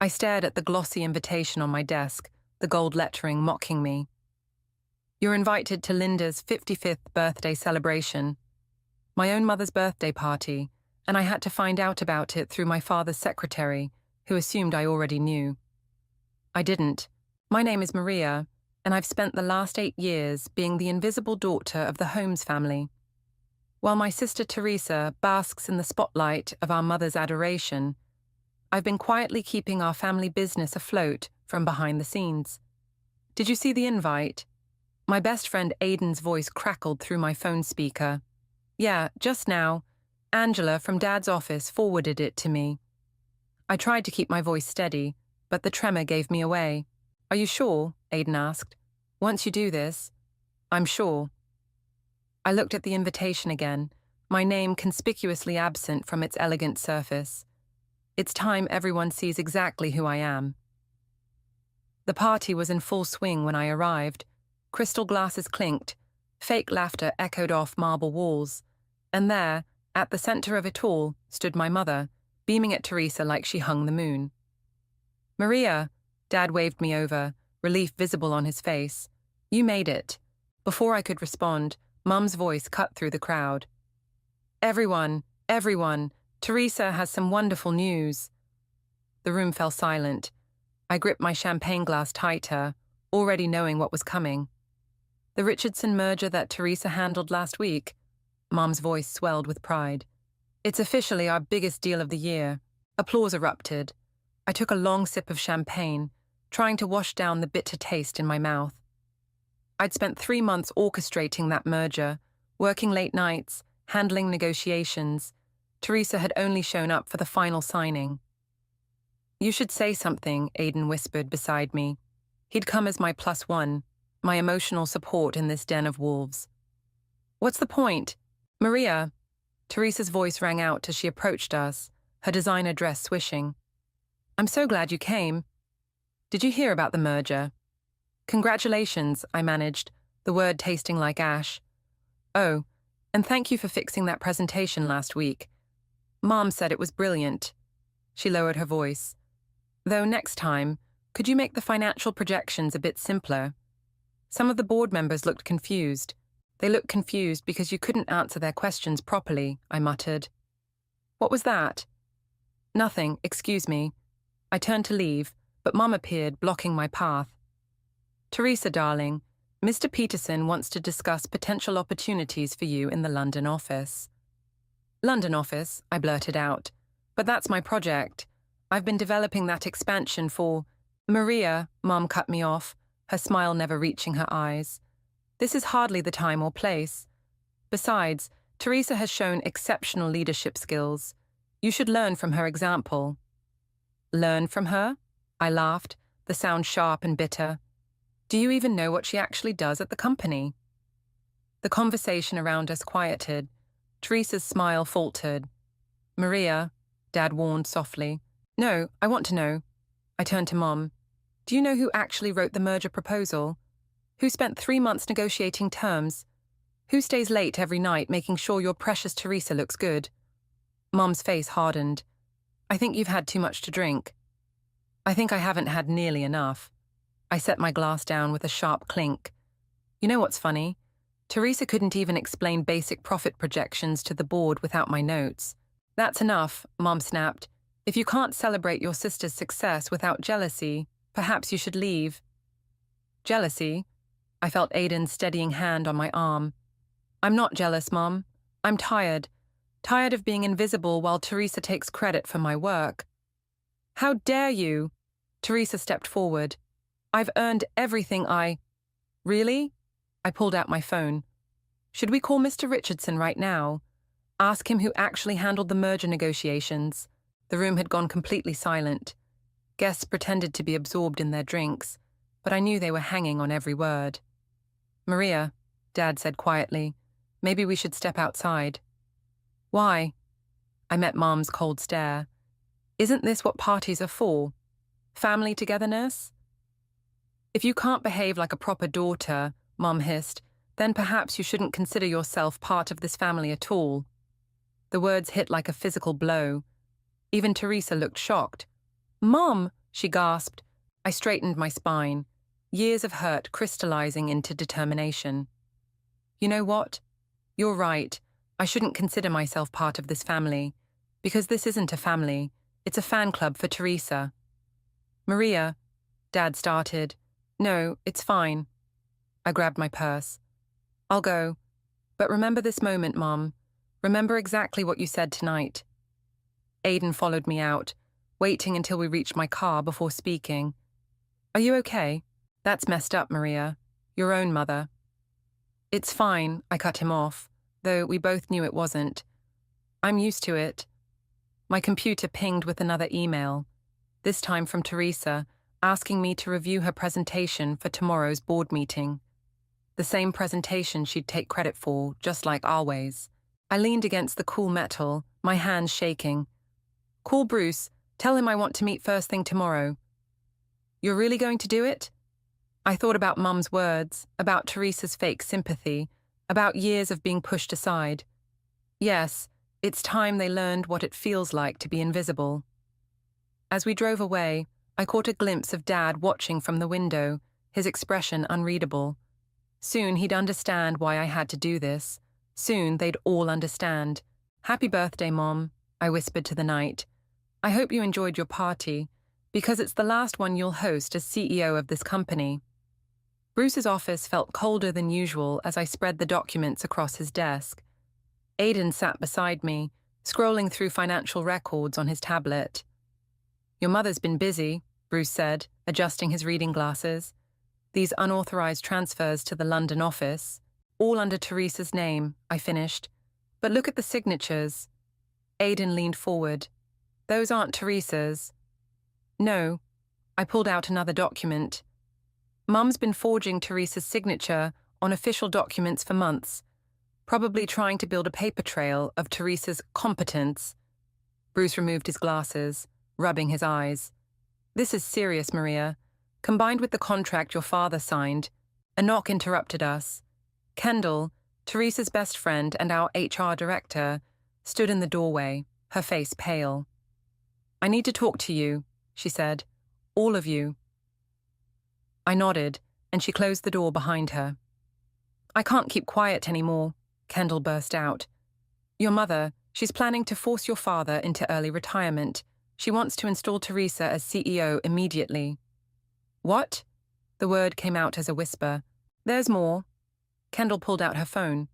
I stared at the glossy invitation on my desk, the gold lettering mocking me. You're invited to Linda's 55th birthday celebration, my own mother's birthday party, and I had to find out about it through my father's secretary, who assumed I already knew. I didn't. My name is Maria, and I've spent the last 8 years being the invisible daughter of the Holmes family. While my sister Teresa basks in the spotlight of our mother's adoration, I've been quietly keeping our family business afloat from behind the scenes. Did you see the invite? My best friend Aiden's voice crackled through my phone speaker. Yeah, just now. Angela from Dad's office forwarded it to me. I tried to keep my voice steady, but the tremor gave me away. Are you sure? Aiden asked. Once you do this, I'm sure. I looked at the invitation again, my name conspicuously absent from its elegant surface. It's time everyone sees exactly who I am. The party was in full swing when I arrived. Crystal glasses clinked, fake laughter echoed off marble walls, and there, at the center of it all, stood my mother, beaming at Teresa like she hung the moon. Maria, Dad waved me over, relief visible on his face. You made it. Before I could respond, Mum's voice cut through the crowd. Everyone, Teresa has some wonderful news. The room fell silent. I gripped my champagne glass tighter, already knowing what was coming. The Richardson merger that Teresa handled last week. Mom's voice swelled with pride. It's officially our biggest deal of the year. Applause erupted. I took a long sip of champagne, trying to wash down the bitter taste in my mouth. I'd spent 3 months orchestrating that merger, working late nights, handling negotiations. Teresa had only shown up for the final signing. You should say something, Aiden whispered beside me. He'd come as my +1, my emotional support in this den of wolves. What's the point? Maria. Teresa's voice rang out as she approached us, her designer dress swishing. I'm so glad you came. Did you hear about the merger? Congratulations, I managed, the word tasting like ash. Oh, and thank you for fixing that presentation last week. Mom said it was brilliant. She lowered her voice. Though next time, could you make the financial projections a bit simpler? Some of the board members looked confused. They looked confused because you couldn't answer their questions properly, I muttered. What was that? Nothing, excuse me. I turned to leave, but Mum appeared, blocking my path. Teresa, darling, Mr. Peterson wants to discuss potential opportunities for you in the London office. London office, I blurted out. But that's my project. I've been developing that expansion for... Maria, Mum cut me off, her smile never reaching her eyes. This is hardly the time or place. Besides, Teresa has shown exceptional leadership skills. You should learn from her example. Learn from her? I laughed, the sound sharp and bitter. Do you even know what she actually does at the company? The conversation around us quieted. Teresa's smile faltered. Maria, Dad warned softly. No, I want to know. I turned to Mom. Do you know who actually wrote the merger proposal? Who spent 3 months negotiating terms? Who stays late every night making sure your precious Teresa looks good? Mom's face hardened. I think you've had too much to drink. I think I haven't had nearly enough. I set my glass down with a sharp clink. You know what's funny? Teresa couldn't even explain basic profit projections to the board without my notes. That's enough, Mom snapped. If you can't celebrate your sister's success without jealousy, perhaps you should leave. Jealousy? I felt Aiden's steadying hand on my arm. I'm not jealous, Mom. I'm tired. Tired of being invisible while Teresa takes credit for my work. How dare you? Teresa stepped forward. I've earned everything I... Really? I pulled out my phone. Should we call Mr. Richardson right now? Ask him who actually handled the merger negotiations. The room had gone completely silent. Guests pretended to be absorbed in their drinks, but I knew they were hanging on every word. Maria, Dad said quietly, maybe we should step outside. Why? I met Mom's cold stare. Isn't this what parties are for? Family togetherness? If you can't behave like a proper daughter, Mom hissed, then perhaps you shouldn't consider yourself part of this family at all. The words hit like a physical blow. Even Teresa looked shocked. Mom, she gasped. I straightened my spine, years of hurt crystallizing into determination. You know what? You're right. I shouldn't consider myself part of this family, because this isn't a family. It's a fan club for Teresa. Maria, Dad started. No, it's fine. I grabbed my purse. I'll go. But remember this moment, Mom. Remember exactly what you said tonight. Aiden followed me out, waiting until we reached my car before speaking. Are you okay? That's messed up, Maria. Your own mother. It's fine, I cut him off, though we both knew it wasn't. I'm used to it. My computer pinged with another email, this time from Teresa, asking me to review her presentation for tomorrow's board meeting. The same presentation she'd take credit for, just like always. I leaned against the cool metal, my hands shaking. Call Bruce, tell him I want to meet first thing tomorrow. You're really going to do it? I thought about Mum's words, about Teresa's fake sympathy, about years of being pushed aside. Yes, it's time they learned what it feels like to be invisible. As we drove away, I caught a glimpse of Dad watching from the window, his expression unreadable. Soon he'd understand why I had to do this. Soon they'd all understand. Happy birthday, Mom, I whispered to the night. I hope you enjoyed your party, because it's the last one you'll host as CEO of this company. Bruce's office felt colder than usual as I spread the documents across his desk. Aiden sat beside me, scrolling through financial records on his tablet. Your mother's been busy, Bruce said, adjusting his reading glasses. These unauthorized transfers to the London office, all under Teresa's name, I finished. But look at the signatures. Aiden leaned forward. Those aren't Teresa's. No. I pulled out another document. Mum's been forging Teresa's signature on official documents for months, probably trying to build a paper trail of Teresa's competence. Bruce removed his glasses, rubbing his eyes. This is serious, Maria. Combined with the contract your father signed, a knock interrupted us. Kendall, Teresa's best friend and our HR director, stood in the doorway, her face pale. I need to talk to you, she said. All of you. I nodded, and she closed the door behind her. I can't keep quiet anymore, Kendall burst out. Your mother, she's planning to force your father into early retirement. She wants to install Teresa as CEO immediately. What? The word came out as a whisper. There's more. Kendall pulled out her phone.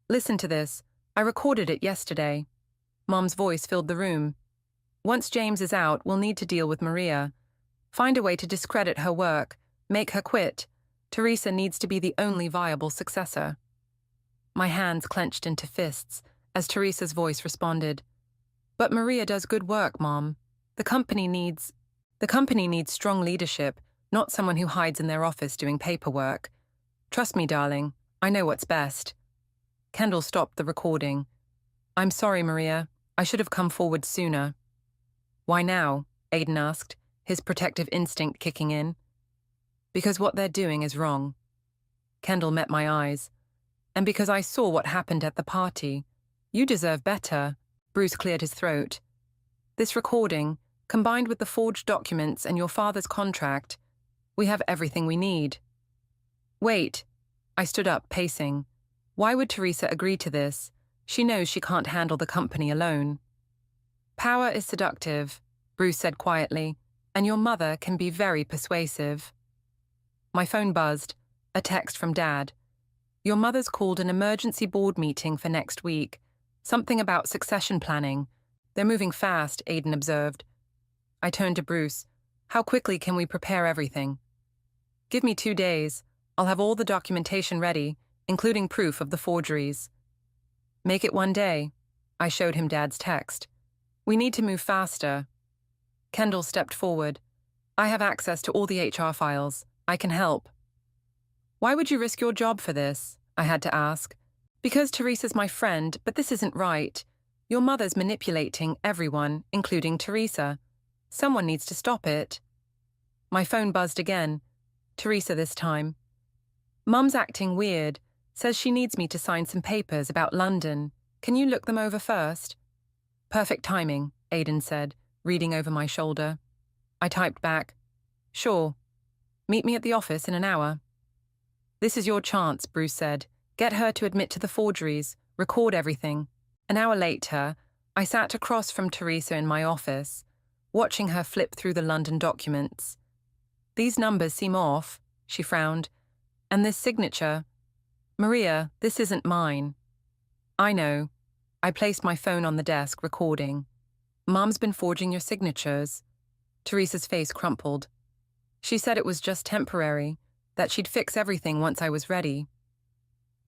Listen to this. I recorded it yesterday. Mom's voice filled the room. Once James is out, we'll need to deal with Maria. Find a way to discredit her work. Make her quit. Teresa needs to be the only viable successor. My hands clenched into fists as Teresa's voice responded. But Maria does good work, Mom. The company needs strong leadership, not someone who hides in their office doing paperwork. Trust me, darling. I know what's best. Kendall stopped the recording. I'm sorry, Maria. I should have come forward sooner. Why now? Aiden asked, his protective instinct kicking in. Because what they're doing is wrong. Kendall met my eyes. And because I saw what happened at the party. You deserve better. Bruce cleared his throat. This recording, combined with the forged documents and your father's contract, we have everything we need. Wait. I stood up, pacing. Why would Teresa agree to this? She knows she can't handle the company alone. Power is seductive, Bruce said quietly, and your mother can be very persuasive. My phone buzzed, a text from Dad. Your mother's called an emergency board meeting for next week. Something about succession planning. They're moving fast, Aiden observed. I turned to Bruce. How quickly can we prepare everything? Give me 2 days. I'll have all the documentation ready, including proof of the forgeries. Make it 1 day. I showed him Dad's text. We need to move faster. Kendall stepped forward. I have access to all the HR files. I can help. Why would you risk your job for this? I had to ask. Because Teresa's my friend, but this isn't right. Your mother's manipulating everyone, including Teresa. Someone needs to stop it. My phone buzzed again. Teresa this time. Mum's acting weird. Says she needs me to sign some papers about London. Can you look them over first? Perfect timing, Aiden said, reading over my shoulder. I typed back, "Sure. Meet me at the office in an hour." "This is your chance," Bruce said. "Get her to admit to the forgeries, record everything." An hour later, I sat across from Teresa in my office, watching her flip through the London documents. "These numbers seem off," she frowned. "And this signature. Maria, this isn't mine." "I know." I placed my phone on the desk, recording. "Mom's been forging your signatures." Teresa's face crumpled. "She said it was just temporary, that she'd fix everything once I was ready."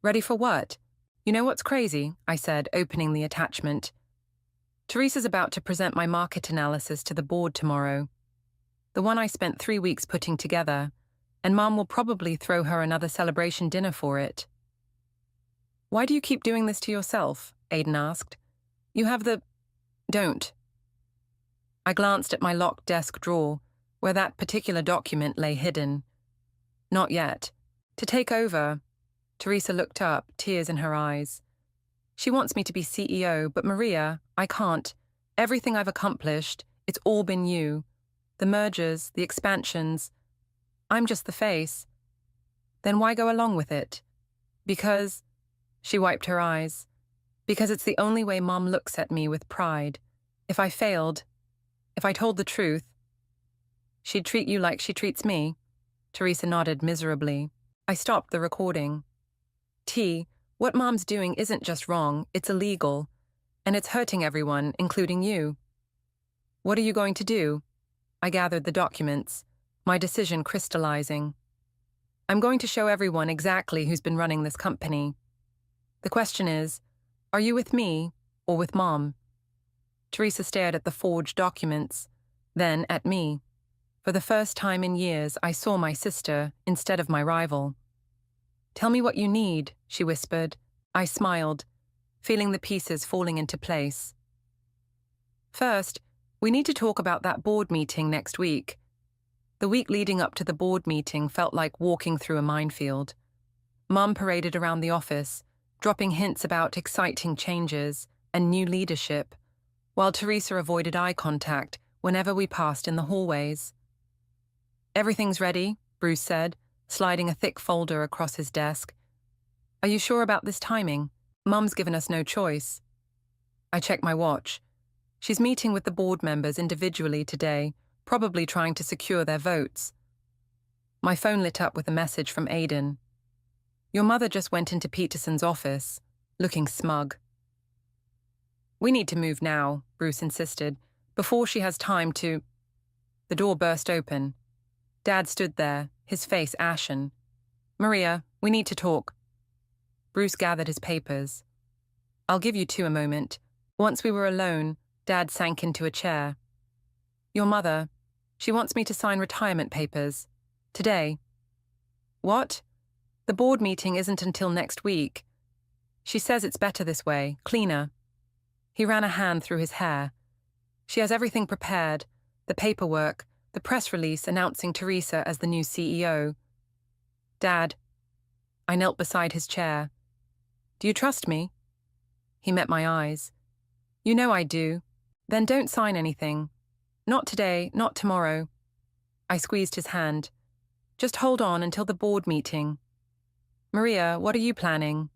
"Ready for what?" "You know what's crazy?" I said, opening the attachment. "Teresa's about to present my market analysis to the board tomorrow. The one I spent 3 weeks putting together, and Mom will probably throw her another celebration dinner for it." "Why do you keep doing this to yourself?" Aiden asked. "You have the—" "Don't." I glanced at my locked desk drawer, where that particular document lay hidden. "Not yet. To take over." Teresa looked up, tears in her eyes. "She wants me to be CEO, but Maria, I can't. Everything I've accomplished, it's all been you. The mergers, the expansions. I'm just the face." "Then why go along with it?" "Because—" She wiped her eyes. "Because it's the only way Mom looks at me, with pride. If I failed, if I told the truth—" "She'd treat you like she treats me?" Teresa nodded miserably. I stopped the recording. "T, what Mom's doing isn't just wrong, it's illegal. And it's hurting everyone, including you." "What are you going to do?" I gathered the documents, my decision crystallizing. "I'm going to show everyone exactly who's been running this company. The question is, are you with me or with Mom?" Teresa stared at the forged documents, then at me. For the first time in years, I saw my sister instead of my rival. "Tell me what you need," she whispered. I smiled, feeling the pieces falling into place. "First, we need to talk about that board meeting next week." The week leading up to the board meeting felt like walking through a minefield. Mom paraded around the office, dropping hints about exciting changes and new leadership, while Teresa avoided eye contact whenever we passed in the hallways. "Everything's ready," Bruce said, sliding a thick folder across his desk. "Are you sure about this timing? Mum's given us no choice." I checked my watch. She's meeting with the board members individually today, probably trying to secure their votes. My phone lit up with a message from Aiden. "Your mother just went into Peterson's office, looking smug." "We need to move now," Bruce insisted, "before she has time to—" The door burst open. Dad stood there, his face ashen. "Maria, we need to talk." Bruce gathered his papers. "I'll give you two a moment." Once we were alone, Dad sank into a chair. "Your mother, she wants me to sign retirement papers. Today." "What?" "The board meeting isn't until next week. She says it's better this way, cleaner." He ran a hand through his hair. "She has everything prepared, the paperwork, the press release announcing Teresa as the new CEO." "Dad." I knelt beside his chair. "Do you trust me?" He met my eyes. "You know I do. Then don't sign anything. Not today, not tomorrow." I squeezed his hand. "Just hold on until the board meeting." "Maria, what are you planning?"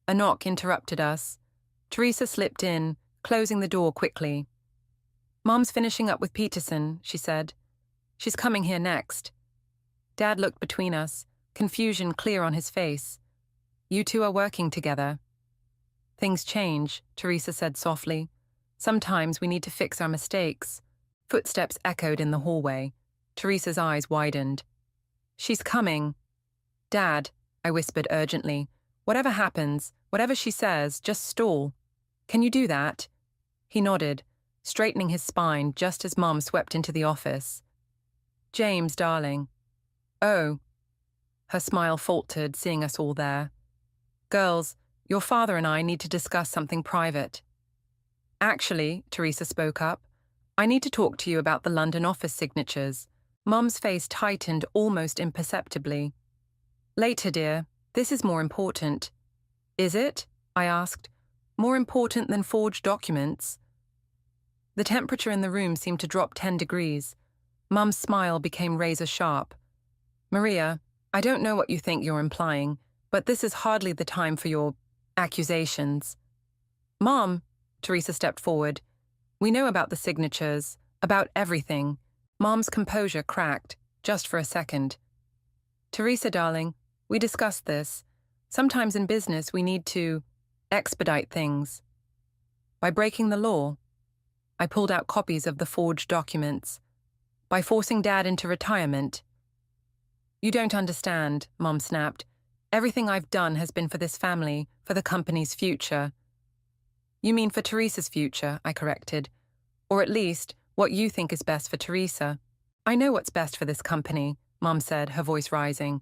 A knock interrupted us. Teresa slipped in, closing the door quickly. "Mom's finishing up with Peterson," she said. "She's coming here next." Dad looked between us, confusion clear on his face. "You two are working together." "Things change," Teresa said softly. "Sometimes we need to fix our mistakes." Footsteps echoed in the hallway. Teresa's eyes widened. "She's coming." "Dad," I whispered urgently, "whatever happens, whatever she says, just stall. Can you do that?" He nodded, straightening his spine just as Mom swept into the office. "James, darling." "Oh." Her smile faltered, seeing us all there. "Girls, your father and I need to discuss something private." "Actually," Teresa spoke up, "I need to talk to you about the London office signatures." Mom's face tightened almost imperceptibly. "Later, dear. This is more important." "Is it?" I asked. "More important than forged documents?" The temperature in the room seemed to drop 10 degrees. Mum's smile became razor sharp. Maria, I don't know what you think you're implying, but this is hardly the time for your accusations. Mom, Teresa stepped forward. We know about the signatures, about everything. Mom's composure cracked, just for a second. Teresa, darling, we discussed this. Sometimes in business we need to expedite things. By breaking the law. I pulled out copies of the forged documents. By forcing Dad into retirement. You don't understand, Mom snapped. Everything I've done has been for this family, for the company's future. You mean for Teresa's future, I corrected. Or at least, what you think is best for Teresa. I know what's best for this company, Mom said, her voice rising.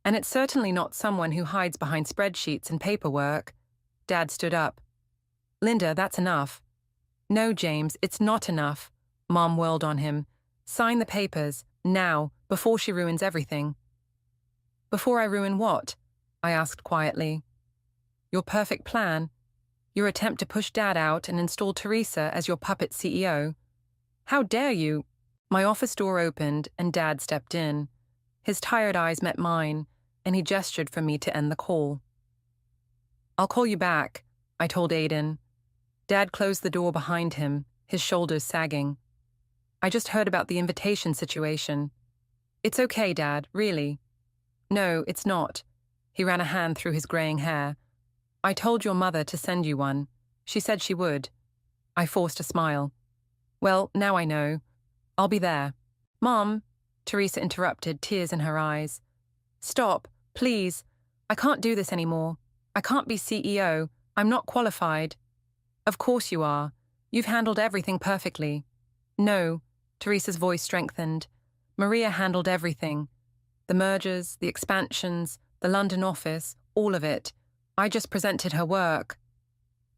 And it's certainly not someone who hides behind spreadsheets and paperwork. Dad stood up. Linda, that's enough. No, James, it's not enough. Mom whirled on him. Sign the papers, now, before she ruins everything. Before I ruin what? I asked quietly. Your perfect plan. Your attempt to push Dad out and install Teresa as your puppet CEO. How dare you? My office door opened and Dad stepped in. His tired eyes met mine, and he gestured for me to end the call. I'll call you back, I told Aiden. Dad closed the door behind him, his shoulders sagging. I just heard about the invitation situation. It's okay, Dad, really. No, it's not. He ran a hand through his graying hair. I told your mother to send you one. She said she would. I forced a smile. Well, now I know. I'll be there. Mom, Teresa interrupted, tears in her eyes. Stop, please. I can't do this anymore. I can't be CEO. I'm not qualified. Of course you are. You've handled everything perfectly. No, Teresa's voice strengthened. Maria handled everything. The mergers, the expansions, the London office, all of it. I just presented her work.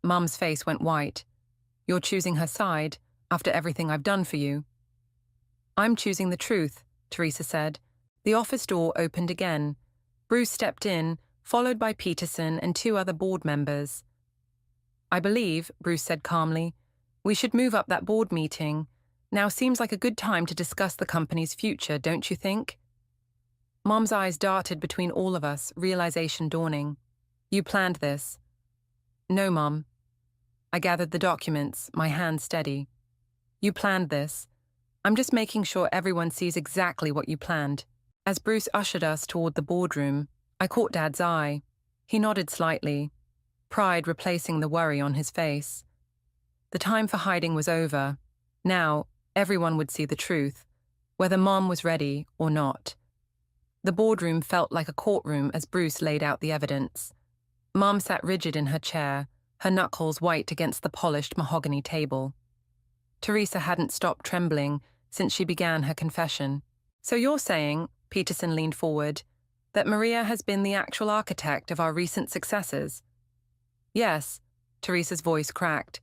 Mum's face went white. You're choosing her side, after everything I've done for you. I'm choosing the truth, Teresa said. The office door opened again. Bruce stepped in, followed by Peterson and 2 other board members. I believe, Bruce said calmly, we should move up that board meeting. Now seems like a good time to discuss the company's future, don't you think? Mom's eyes darted between all of us, realization dawning. You planned this. No, Mom. I gathered the documents, my hand steady. You planned this. I'm just making sure everyone sees exactly what you planned. As Bruce ushered us toward the boardroom, I caught Dad's eye. He nodded slightly, pride replacing the worry on his face. The time for hiding was over. Now, everyone would see the truth, whether Mom was ready or not. The boardroom felt like a courtroom as Bruce laid out the evidence. Mom sat rigid in her chair, her knuckles white against the polished mahogany table. Teresa hadn't stopped trembling since she began her confession. So you're saying, Peterson leaned forward, that Maria has been the actual architect of our recent successes? Yes, Teresa's voice cracked.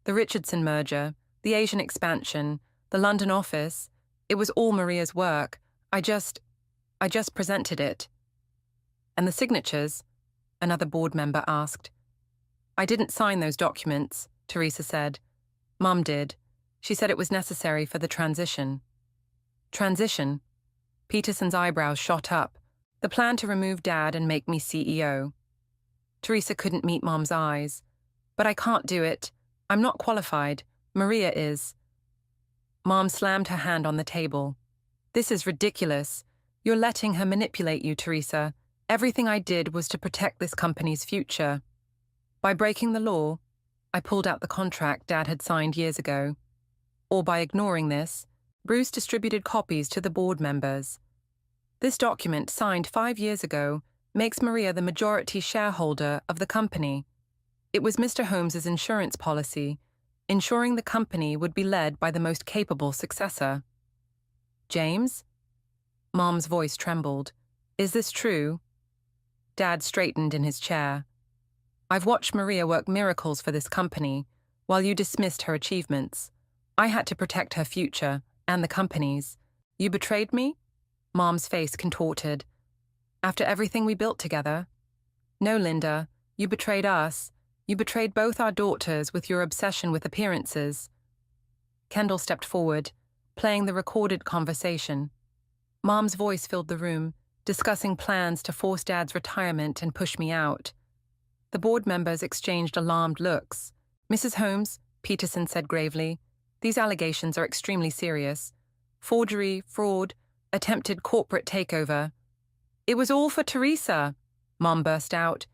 The Richardson merger, the Asian expansion, the London office, it was all Maria's work. I just presented it. And the signatures? Another board member asked. I didn't sign those documents, Teresa said. Mum did. She said it was necessary for the transition. Transition? Peterson's eyebrows shot up. The plan to remove Dad and make me CEO. Teresa couldn't meet Mom's eyes. But I can't do it. I'm not qualified. Maria is. Mom slammed her hand on the table. This is ridiculous. You're letting her manipulate you, Teresa. Everything I did was to protect this company's future. By breaking the law, I pulled out the contract Dad had signed years ago. Or by ignoring this, Bruce distributed copies to the board members. This document, signed 5 years ago, makes Maria the majority shareholder of the company. It was Mr. Holmes's insurance policy, ensuring the company would be led by the most capable successor. James? Mom's voice trembled. Is this true? Dad straightened in his chair. I've watched Maria work miracles for this company, while you dismissed her achievements. I had to protect her future, and the company's. You betrayed me? Mom's face contorted. After everything we built together? No, Linda, you betrayed us. You betrayed both our daughters with your obsession with appearances. Kendall stepped forward. playing the recorded conversation. Mom's voice filled the room, discussing plans to force Dad's retirement and push me out. The board members exchanged alarmed looks. "Mrs. Holmes," Peterson said gravely, "these allegations are extremely serious. Forgery, fraud, attempted corporate takeover." "It was all for Teresa," Mom burst out.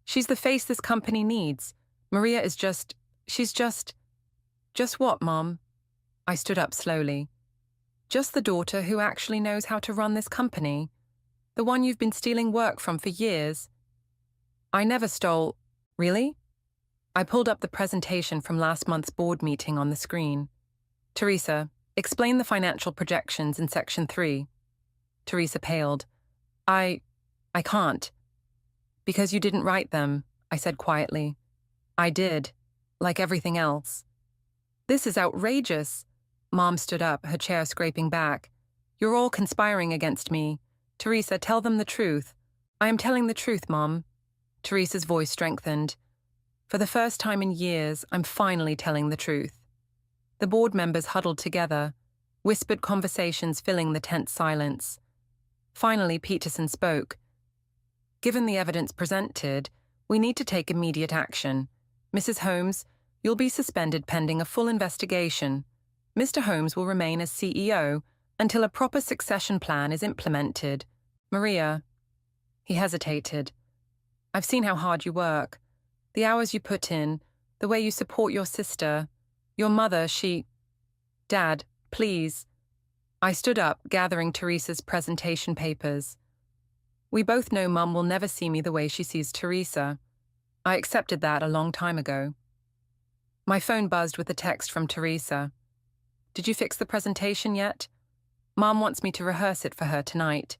"She's the face this company needs. Maria is she's just..." "Just what, Mom?" I stood up slowly. "Just the daughter who actually knows how to run this company. The one you've been stealing work from for years." "I never stole..." "Really?" I pulled up the presentation from last month's board meeting on the screen. "Teresa, explain the financial projections in Section 3. Teresa paled. I can't." "Because you didn't write them," I said quietly. "I did, like everything else." "This is outrageous." Mom stood up, her chair scraping back. "You're all conspiring against me. Teresa, tell them the truth." "I am telling the truth, Mom." Teresa's voice strengthened. "For the first time in years, I'm finally telling the truth." The board members huddled together, whispered conversations filling the tense silence. Finally, Peterson spoke. "Given the evidence presented, we need to take immediate action. Mrs. Holmes, you'll be suspended pending a full investigation. Mr. Holmes will remain as CEO until a proper succession plan is implemented. Maria..." He hesitated. "I've seen how hard you work. The hours you put in, the way you support your sister. Your mother, Dad, please." I stood up, gathering Teresa's presentation papers. "We both know Mum will never see me the way she sees Teresa. I accepted that a long time ago." My phone buzzed with a text from Teresa. "Did you fix the presentation yet? Mom wants me to rehearse it for her tonight."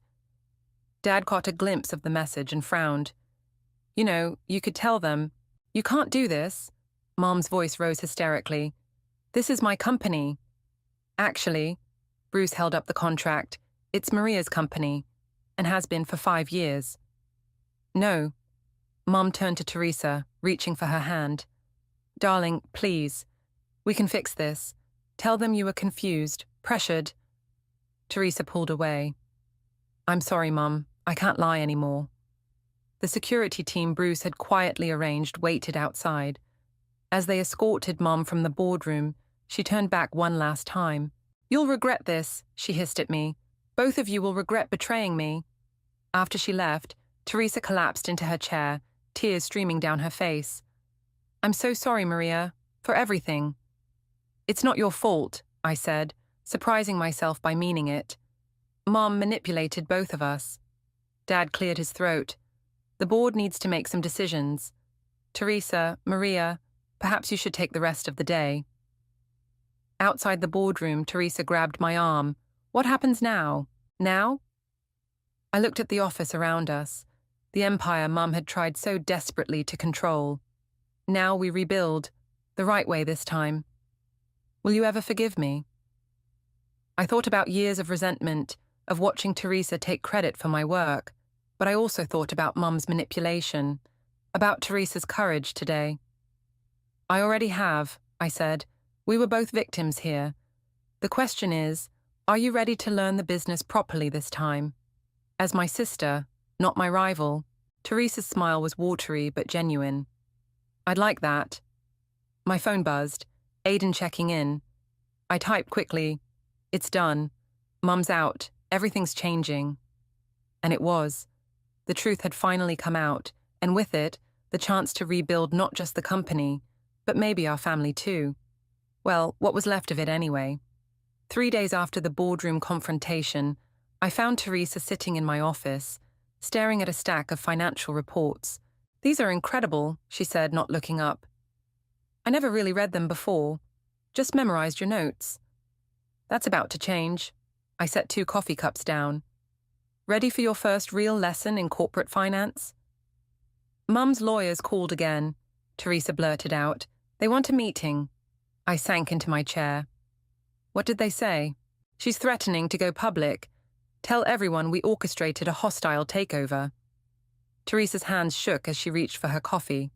Dad caught a glimpse of the message and frowned. "You know, you could tell them." "You can't do this." Mom's voice rose hysterically. "This is my company." "Actually," Bruce held up the contract, "it's Maria's company, and has been for 5 years." "No." Mom turned to Teresa, reaching for her hand. "Darling, please. We can fix this. Tell them you were confused, pressured." Teresa pulled away. "I'm sorry, Mom. I can't lie anymore." The security team Bruce had quietly arranged waited outside. As they escorted Mom from the boardroom, she turned back one last time. "You'll regret this," she hissed at me. "Both of you will regret betraying me." After she left, Teresa collapsed into her chair, tears streaming down her face. "I'm so sorry, Maria, for everything." "It's not your fault," I said, surprising myself by meaning it. "Mom manipulated both of us." Dad cleared his throat. "The board needs to make some decisions. Teresa, Maria, perhaps you should take the rest of the day." Outside the boardroom, Teresa grabbed my arm. "What happens now? Now?" I looked at the office around us, the empire Mum had tried so desperately to control. Now we rebuild, the right way this time. Will you ever forgive me? I thought about years of resentment, of watching Teresa take credit for my work, but I also thought about Mum's manipulation, about Teresa's courage today. "I already have," I said. "We were both victims here. The question is, are you ready to learn the business properly this time? As my sister, not my rival." Teresa's smile was watery but genuine. "I'd like that." My phone buzzed, Aidan checking in. I typed quickly, "It's done. Mum's out. Everything's changing." And it was. The truth had finally come out, and with it, the chance to rebuild not just the company, but maybe our family too. Well, what was left of it anyway. 3 days after the boardroom confrontation, I found Teresa sitting in my office, staring at a stack of financial reports. "These are incredible," she said, not looking up. "I never really read them before. Just memorized your notes." "That's about to change." I set 2 coffee cups down. "Ready for your first real lesson in corporate finance?" "Mum's lawyers called again," Teresa blurted out. "They want a meeting." I sank into my chair. "What did they say?" "She's threatening to go public. Tell everyone we orchestrated a hostile takeover." Teresa's hands shook as she reached for her coffee.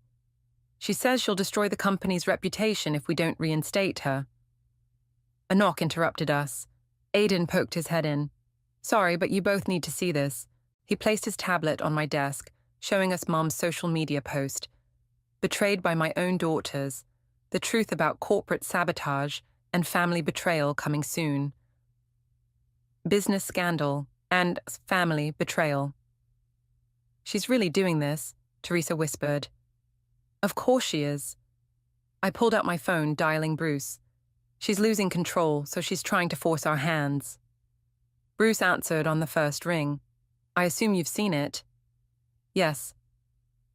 "She says she'll destroy the company's reputation if we don't reinstate her." A knock interrupted us. Aidan poked his head in. Sorry, but you both need to see this. He placed his tablet on my desk, showing us Mom's social media post. Betrayed by my own daughters, the truth about corporate sabotage and family betrayal coming soon. Business scandal and family betrayal. She's really doing this, Teresa whispered. Of course she is. I pulled out my phone, dialing Bruce. She's losing control, so she's trying to force our hands. Bruce answered on the first ring. I assume you've seen it. Yes.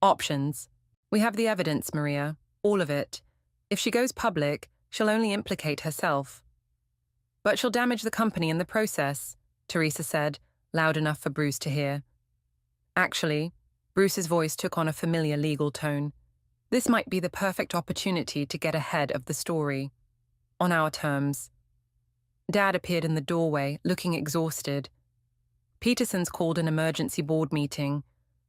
Options. We have the evidence, Maria. All of it. If she goes public, she'll only implicate herself. But she'll damage the company in the process, Teresa said, loud enough for Bruce to hear. Actually, Bruce's voice took on a familiar legal tone. This might be the perfect opportunity to get ahead of the story. On our terms. Dad appeared in the doorway, looking exhausted. Peterson's called an emergency board meeting.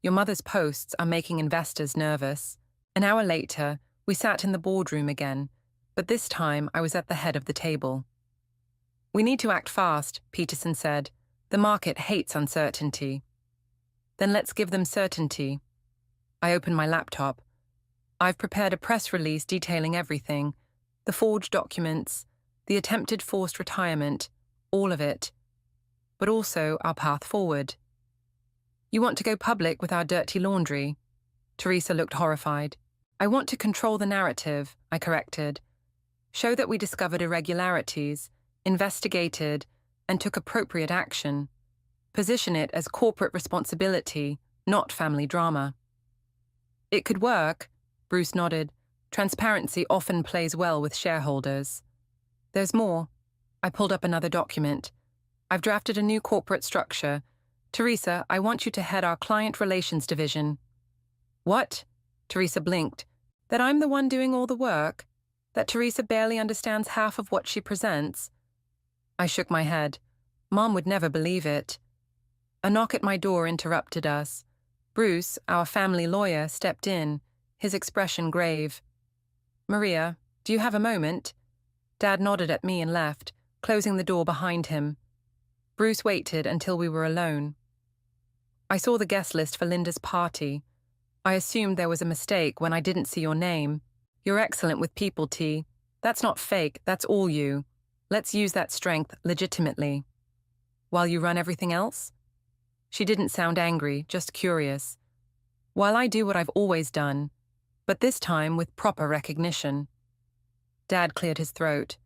Your mother's posts are making investors nervous. An hour later, we sat in the boardroom again, but this time I was at the head of the table. We need to act fast, Peterson said. The market hates uncertainty. Then let's give them certainty. I opened my laptop. I've prepared a press release detailing everything. The forged documents, the attempted forced retirement, all of it. But also our path forward. You want to go public with our dirty laundry? Teresa looked horrified. I want to control the narrative, I corrected. Show that we discovered irregularities, investigated, and took appropriate action. Position it as corporate responsibility, not family drama. It could work, Bruce nodded. Transparency often plays well with shareholders. There's more. I pulled up another document. I've drafted a new corporate structure. Teresa, I want you to head our client relations division. What? Teresa blinked. That I'm the one doing all the work? That Teresa barely understands half of what she presents? I shook my head. Mom would never believe it. A knock at my door interrupted us. Bruce, our family lawyer, stepped in, his expression grave. Maria, do you have a moment? Dad nodded at me and left, closing the door behind him. Bruce waited until we were alone. I saw the guest list for Linda's party. I assumed there was a mistake when I didn't see your name. You're excellent with people, T. That's not fake, that's all you. Let's use that strength legitimately. While you run everything else? She didn't sound angry, just curious. While I do what I've always done, but this time with proper recognition. Dad cleared his throat.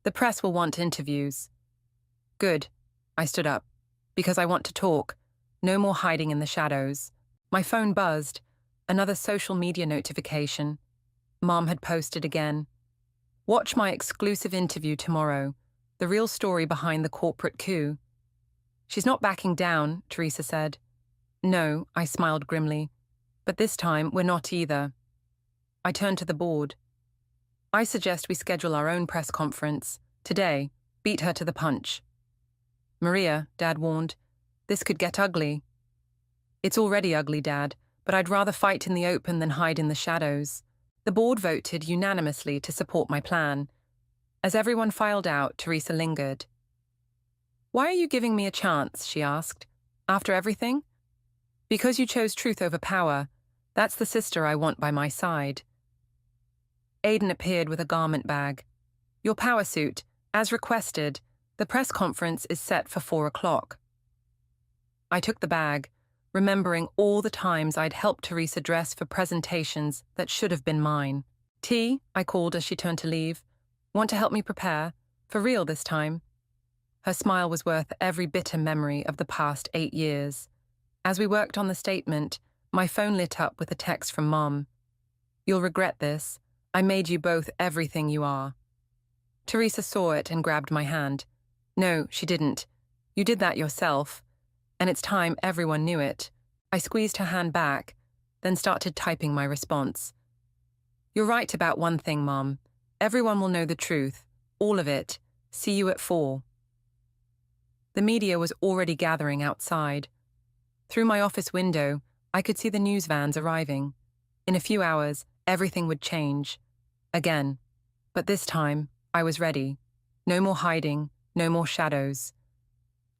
The press will want interviews. Good. I stood up. Because I want to talk. No more hiding in the shadows. My phone buzzed. Another social media notification. Mom had posted again. Watch my exclusive interview tomorrow. The real story behind the corporate coup. She's not backing down, Teresa said. No, I smiled grimly. But this time, we're not either. I turned to the board. I suggest we schedule our own press conference. Today, beat her to the punch. Maria, Dad warned, this could get ugly. It's already ugly, Dad, but I'd rather fight in the open than hide in the shadows. The board voted unanimously to support my plan. As everyone filed out, Teresa lingered. Why are you giving me a chance, she asked. After everything? Because you chose truth over power. That's the sister I want by my side. Aidan appeared with a garment bag. Your power suit, as requested. The press conference is set for 4 o'clock. I took the bag, remembering all the times I'd helped Teresa dress for presentations that should have been mine. T, I called as she turned to leave. Want to help me prepare? For real this time? Her smile was worth every bitter memory of the past 8 years. As we worked on the statement, my phone lit up with a text from Mom. You'll regret this. I made you both everything you are. Teresa saw it and grabbed my hand. No, she didn't. You did that yourself. And it's time everyone knew it. I squeezed her hand back, then started typing my response. You're right about one thing, Mom. Everyone will know the truth. All of it. See you at 4. The media was already gathering outside. Through my office window, I could see the news vans arriving. In a few hours, everything would change. Again. But this time, I was ready. No more hiding, No more shadows.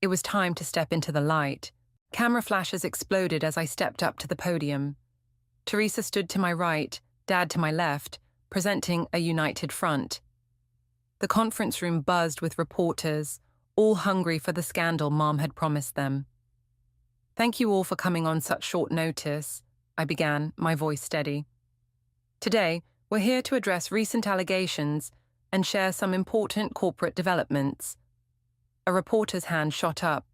It was time to step into the light. Camera flashes exploded as I stepped up to the podium. Teresa stood to my right, Dad to my left, presenting a united front. The conference room buzzed with reporters, all hungry for the scandal Mom had promised them. "Thank you all for coming on such short notice," I began, my voice steady. "Today, we're here to address recent allegations and share some important corporate developments." A reporter's hand shot up.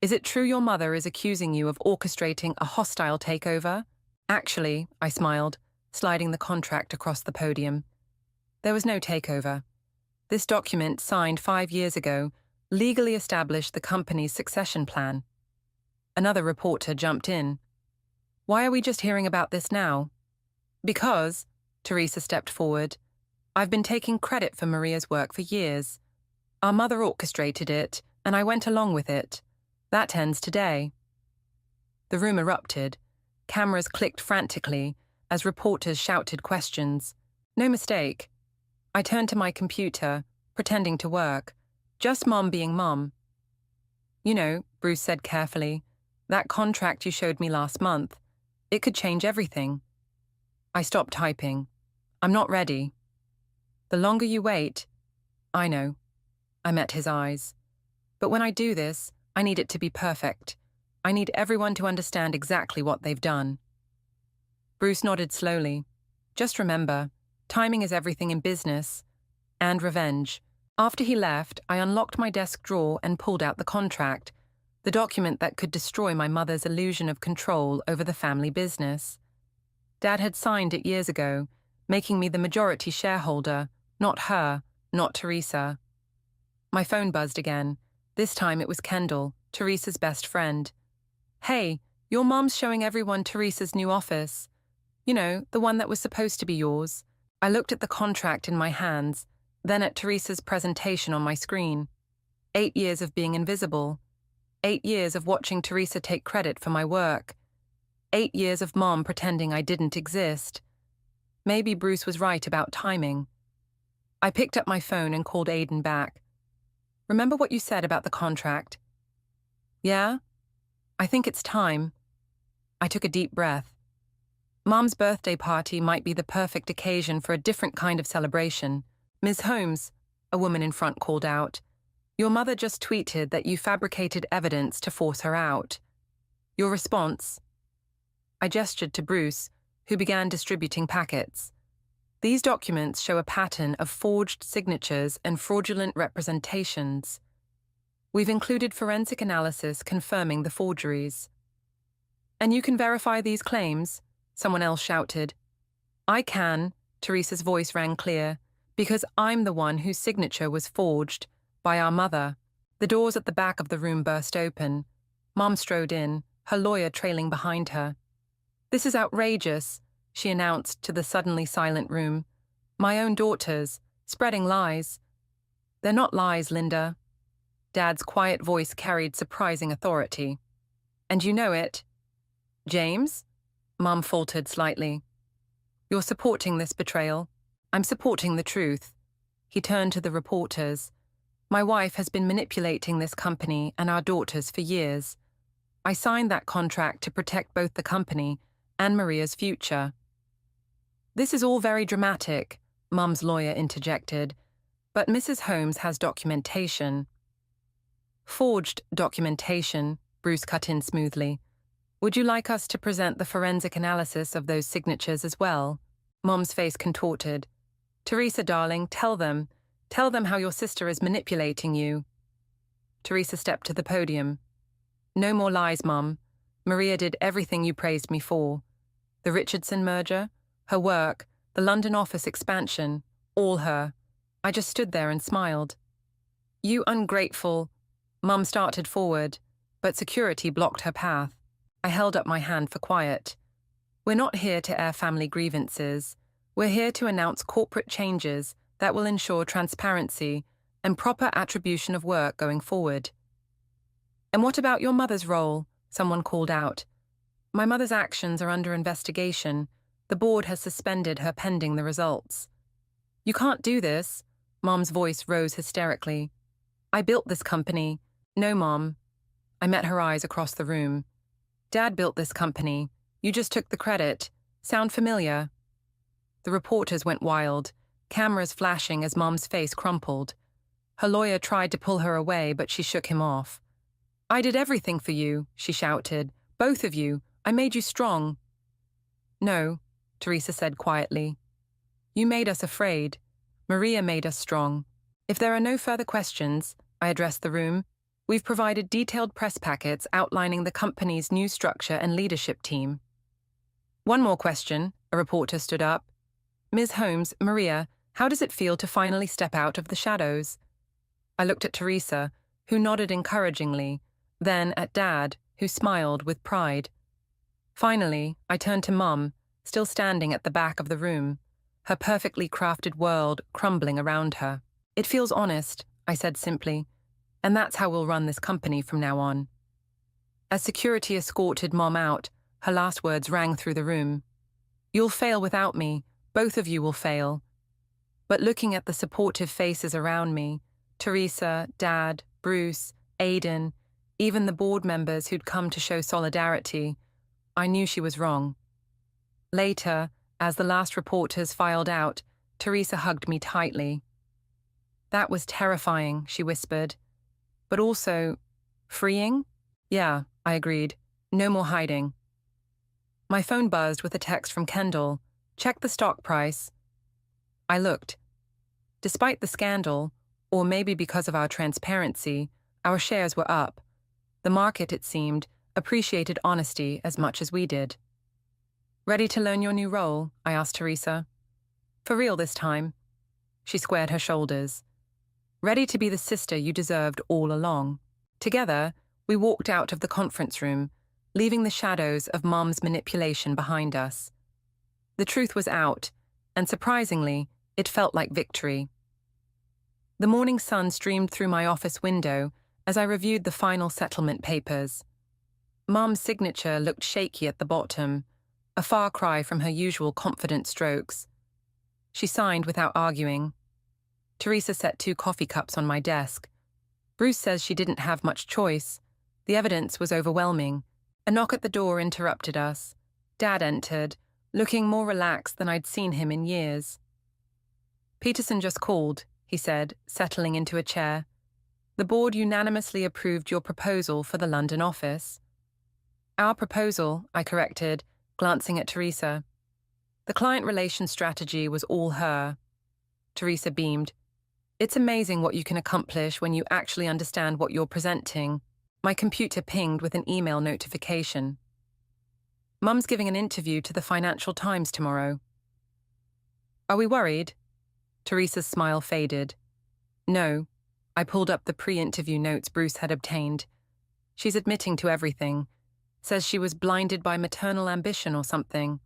"Is it true your mother is accusing you of orchestrating a hostile takeover?" "Actually," I smiled, sliding the contract across the podium. "There was no takeover. This document, signed 5 years ago, legally established the company's succession plan." Another reporter jumped in. "Why are we just hearing about this now?" "Because," Teresa stepped forward, "I've been taking credit for Maria's work for years. Our mother orchestrated it, and I went along with it. That ends today." The room erupted. Cameras clicked frantically as reporters shouted questions. No mistake. I turned to my computer, pretending to work. Just Mom being Mom. "You know," Bruce said carefully, "that contract you showed me last month, it could change everything." I stopped typing. "I'm not ready." "The longer you wait—" "I know." I met his eyes. "But when I do this, I need it to be perfect. I need everyone to understand exactly what they've done." Bruce nodded slowly. "Just remember, timing is everything in business. And revenge." After he left, I unlocked my desk drawer and pulled out the contract, the document that could destroy my mother's illusion of control over the family business. Dad had signed it years ago, making me the majority shareholder, not her, not Teresa. My phone buzzed again. This time it was Kendall, Teresa's best friend. "Hey, your mom's showing everyone Teresa's new office. You know, the one that was supposed to be yours." I looked at the contract in my hands, then at Teresa's presentation on my screen. 8 years of being invisible. 8 years of watching Teresa take credit for my work. 8 years of Mom pretending I didn't exist. Maybe Bruce was right about timing. I picked up my phone and called Aiden back. "Remember what you said about the contract?" "Yeah? I think it's time." I took a deep breath. Mom's birthday party might be the perfect occasion for a different kind of celebration. "Ms. Holmes," a woman in front called out, "your mother just tweeted that you fabricated evidence to force her out. Your response?" I gestured to Bruce, who began distributing packets. "These documents show a pattern of forged signatures and fraudulent representations. We've included forensic analysis confirming the forgeries." "And you can verify these claims?" someone else shouted. "I can," Teresa's voice rang clear, "because I'm the one whose signature was forged by our mother." The doors at the back of the room burst open. Mom strode in, her lawyer trailing behind her. "This is outrageous," she announced to the suddenly silent room. "My own daughters, spreading lies." "They're not lies, Linda." Dad's quiet voice carried surprising authority. "And you know it." "James?" Mom faltered slightly. "You're supporting this betrayal." "I'm supporting the truth." He turned to the reporters. "My wife has been manipulating this company and our daughters for years. I signed that contract to protect both the company and Maria's future." "This is all very dramatic," Mom's lawyer interjected, "but Mrs. Holmes has documentation." "Forged documentation," Bruce cut in smoothly. "Would you like us to present the forensic analysis of those signatures as well?" Mom's face contorted. "Teresa, darling, tell them how your sister is manipulating you." Teresa stepped to the podium. "No more lies, Mom. Maria did everything you praised me for. The Richardson merger, her work, the London office expansion, all her. I just stood there and smiled." "You ungrateful—" Mum started forward, but security blocked her path. I held up my hand for quiet. "We're not here to air family grievances. We're here to announce corporate changes that will ensure transparency and proper attribution of work going forward." "And what about your mother's role?" someone called out. "My mother's actions are under investigation. The board has suspended her pending the results." "You can't do this." Mom's voice rose hysterically. I built this company. No, Mom. I met her eyes across the room. Dad built this company. You just took the credit. Sound familiar? The reporters went wild, cameras flashing as Mom's face crumpled. Her lawyer tried to pull her away, but she shook him off. I did everything for you, she shouted. Both of you. I made you strong. No, Teresa said quietly. You made us afraid. Maria made us strong. If there are no further questions, I addressed the room, we've provided detailed press packets outlining the company's new structure and leadership team. One more question, a reporter stood up. Ms. Holmes, Maria, how does it feel to finally step out of the shadows? I looked at Teresa, who nodded encouragingly, then at Dad, who smiled with pride. Finally, I turned to Mum, still standing at the back of the room, her perfectly crafted world crumbling around her. It feels honest, I said simply, and that's how we'll run this company from now on. As security escorted Mom out, her last words rang through the room. You'll fail without me, both of you will fail. But looking at the supportive faces around me, Teresa, Dad, Bruce, Aidan, even the board members who'd come to show solidarity, I knew she was wrong. Later, as the last reporters filed out, Teresa hugged me tightly. That was terrifying, she whispered. But also, freeing? Yeah, I agreed. No more hiding. My phone buzzed with a text from Kendall. Check the stock price. I looked. Despite the scandal, or maybe because of our transparency, our shares were up. The market, it seemed, appreciated honesty as much as we did. Ready to learn your new role? I asked Teresa. For real this time. She squared her shoulders. Ready to be the sister you deserved all along. Together, we walked out of the conference room, leaving the shadows of Mom's manipulation behind us. The truth was out, and surprisingly, it felt like victory. The morning sun streamed through my office window as I reviewed the final settlement papers. Mom's signature looked shaky at the bottom, a far cry from her usual confident strokes. She signed without arguing. Teresa set 2 coffee cups on my desk. Bruce says she didn't have much choice. The evidence was overwhelming. A knock at the door interrupted us. Dad entered, looking more relaxed than I'd seen him in years. Peterson just called, he said, settling into a chair. The board unanimously approved your proposal for the London office. Our proposal, I corrected, glancing at Teresa. The client relations strategy was all her. Teresa beamed. It's amazing what you can accomplish when you actually understand what you're presenting. My computer pinged with an email notification. Mum's giving an interview to the Financial Times tomorrow. Are we worried? Teresa's smile faded. No. I pulled up the pre-interview notes Bruce had obtained. She's admitting to everything. Says she was blinded by maternal ambition or something.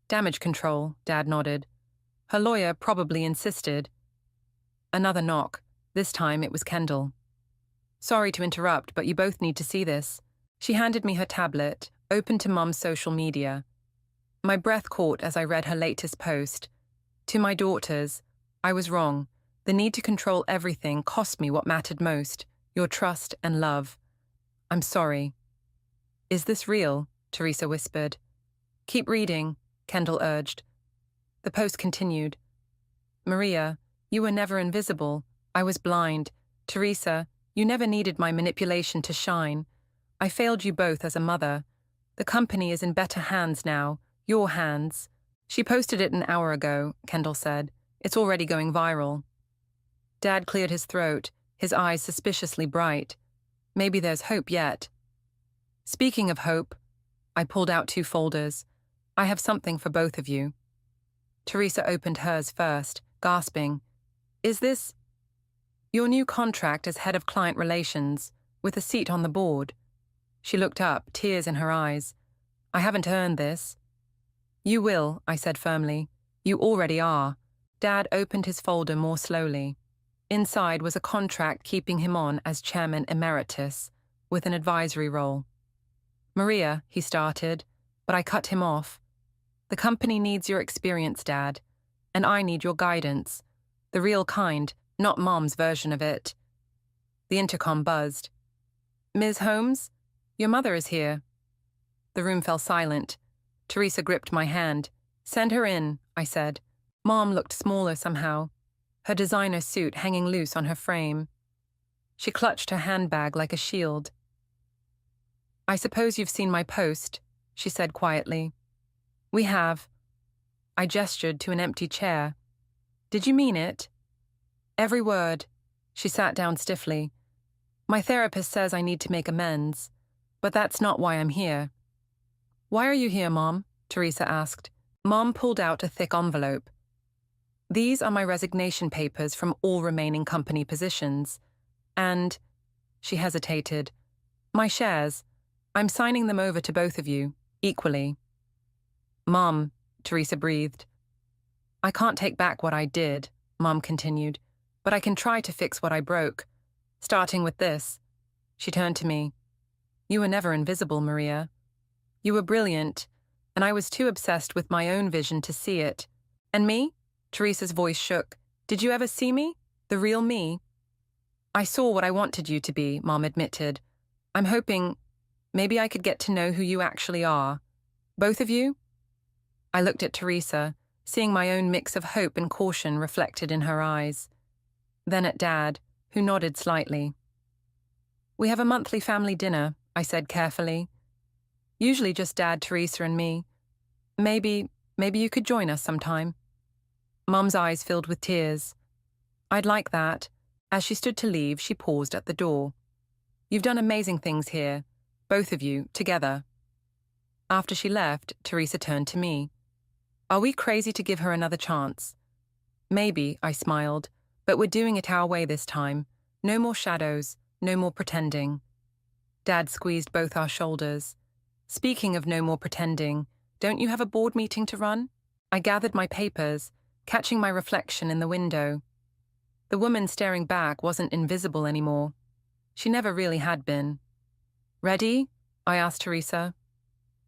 Damage control, Dad nodded. Her lawyer probably insisted. Another knock. This time it was Kendall. Sorry to interrupt, but you both need to see this. She handed me her tablet, open to Mum's social media. My breath caught as I read her latest post. To my daughters, I was wrong. The need to control everything cost me what mattered most, your trust and love. I'm sorry. Is this real? Teresa whispered. Keep reading, Kendall urged. The post continued. Maria, you were never invisible. I was blind. Teresa, you never needed my manipulation to shine. I failed you both as a mother. The company is in better hands now. Your hands. She posted it an hour ago, Kendall said. It's already going viral. Dad cleared his throat, his eyes suspiciously bright. Maybe there's hope yet. Speaking of hope, I pulled out 2 folders. I have something for both of you. Teresa opened hers first, gasping. Is this? Your new contract as head of client relations, with a seat on the board. She looked up, tears in her eyes. I haven't earned this. You will, I said firmly. You already are. Dad opened his folder more slowly. Inside was a contract keeping him on as chairman emeritus, with an advisory role. Maria, he started, but I cut him off. The company needs your experience, Dad, and I need your guidance. The real kind, not Mom's version of it. The intercom buzzed. Ms. Holmes, your mother is here. The room fell silent. Teresa gripped my hand. Send her in, I said. Mom looked smaller somehow, her designer suit hanging loose on her frame. She clutched her handbag like a shield. I suppose you've seen my post, she said quietly. We have. I gestured to an empty chair. Did you mean it? Every word. She sat down stiffly. My therapist says I need to make amends, but that's not why I'm here. Why are you here, Mom? Teresa asked. Mom pulled out a thick envelope. These are my resignation papers from all remaining company positions. And, she hesitated, my shares. I'm signing them over to both of you, equally. Mom, Teresa breathed. I can't take back what I did, Mom continued, but I can try to fix what I broke. Starting with this. She turned to me. You were never invisible, Maria. You were brilliant, and I was too obsessed with my own vision to see it. And me? Teresa's voice shook. Did you ever see me? The real me? I saw what I wanted you to be, Mom admitted. I'm hoping maybe I could get to know who you actually are. Both of you? I looked at Teresa, seeing my own mix of hope and caution reflected in her eyes. Then at Dad, who nodded slightly. We have a monthly family dinner, I said carefully. Usually just Dad, Teresa, and me. Maybe you could join us sometime. Mum's eyes filled with tears. I'd like that. As she stood to leave, she paused at the door. You've done amazing things here, both of you, together. After she left, Teresa turned to me. Are we crazy to give her another chance? Maybe, I smiled, but we're doing it our way this time. No more shadows, no more pretending. Dad squeezed both our shoulders. Speaking of no more pretending, don't you have a board meeting to run? I gathered my papers, catching my reflection in the window. The woman staring back wasn't invisible anymore. She never really had been. Ready? I asked Teresa.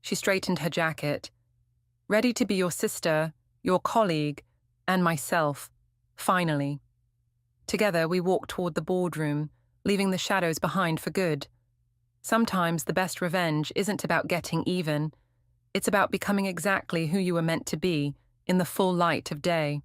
She straightened her jacket. Ready to be your sister, your colleague, and myself, finally. Together we walked toward the boardroom, leaving the shadows behind for good. Sometimes the best revenge isn't about getting even. It's about becoming exactly who you were meant to be in the full light of day.